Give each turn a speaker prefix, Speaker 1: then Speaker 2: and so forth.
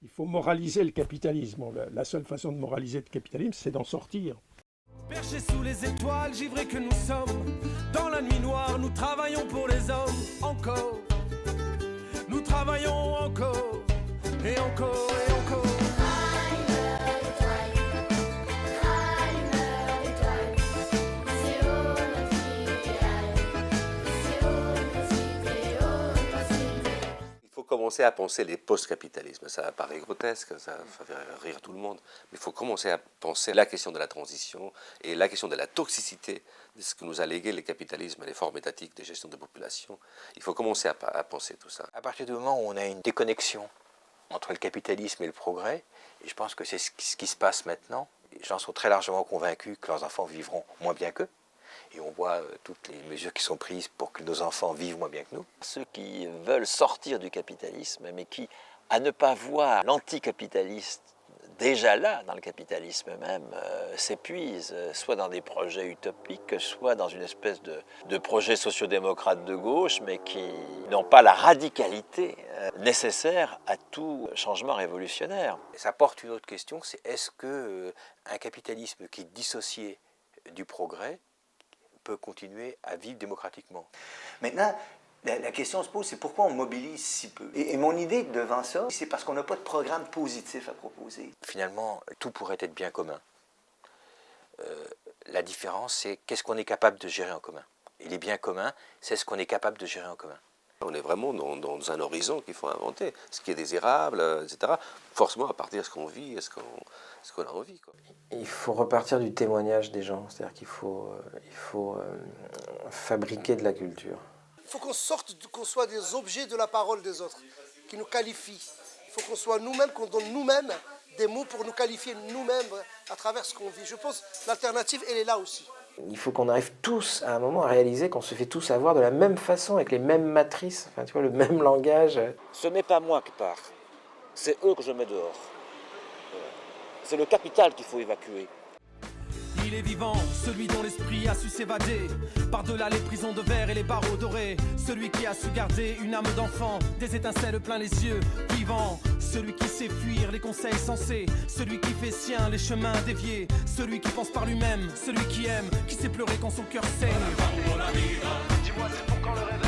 Speaker 1: Il faut moraliser le capitalisme. La seule façon de moraliser le capitalisme, c'est d'en sortir.
Speaker 2: Perchés sous les étoiles, givrés que nous sommes, dans la nuit noire, nous travaillons pour les hommes, encore. Nous travaillons encore, et encore, et encore.
Speaker 3: Il faut commencer à penser les post-capitalismes. Ça paraît grotesque, ça fait rire tout le monde. Mais il faut commencer à penser la question de la transition et la question de la toxicité de ce que nous a légué le capitalisme, les formes étatiques de gestion de population. Il faut commencer à penser tout ça.
Speaker 4: À partir du moment où on a une déconnexion entre le capitalisme et le progrès, et je pense que c'est ce qui se passe maintenant, les gens sont très largement convaincus que leurs enfants vivront moins bien qu'eux. Et on voit toutes les mesures qui sont prises pour que nos enfants vivent moins bien que nous.
Speaker 5: Ceux qui veulent sortir du capitalisme, mais qui, à ne pas voir l'anticapitaliste déjà là, dans le capitalisme même, s'épuisent, soit dans des projets utopiques, soit dans une espèce de projet sociodémocrate de gauche, mais qui n'ont pas la radicalité nécessaire à tout changement révolutionnaire.
Speaker 4: Et ça porte une autre question, c'est est-ce qu'un capitalisme qui est dissocié du progrès peut continuer à vivre démocratiquement?
Speaker 6: Maintenant, la question se pose, c'est pourquoi on mobilise si peu? Et mon idée devant ça, c'est parce qu'on n'a pas de programme positif à proposer.
Speaker 4: Finalement, tout pourrait être bien commun. La différence, c'est qu'est-ce qu'on est capable de gérer en commun. Et les biens communs, c'est ce qu'on est capable de gérer en commun.
Speaker 3: On est vraiment dans un horizon qu'il faut inventer, ce qui est désirable, etc. Forcément, à partir de ce qu'on vit, ce qu'on a envie, quoi.
Speaker 7: Il faut repartir du témoignage des gens, c'est-à-dire qu'il faut, fabriquer de la culture.
Speaker 8: Il faut qu'on sorte, qu'on soit des objets de la parole des autres, qui nous qualifient. Il faut qu'on soit nous-mêmes, qu'on donne nous-mêmes des mots pour nous qualifier nous-mêmes à travers ce qu'on vit. Je pense que l'alternative, elle est là aussi.
Speaker 7: Il faut qu'on arrive tous à un moment à réaliser qu'on se fait tous avoir de la même façon, avec les mêmes matrices, enfin, tu vois, le même langage.
Speaker 9: Ce n'est pas moi qui pars, c'est eux que je mets dehors. C'est le capital qu'il faut évacuer.
Speaker 2: Il est vivant, celui dont l'esprit a su s'évader par-delà les prisons de verre et les barreaux dorés. Celui qui a su garder une âme d'enfant, des étincelles plein les yeux, vivant. Celui qui sait fuir les conseils sensés, celui qui fait sien les chemins déviés. Celui qui pense par lui-même, celui qui aime, qui sait pleurer quand son cœur saigne. Dis-moi c'est pour quand le rêve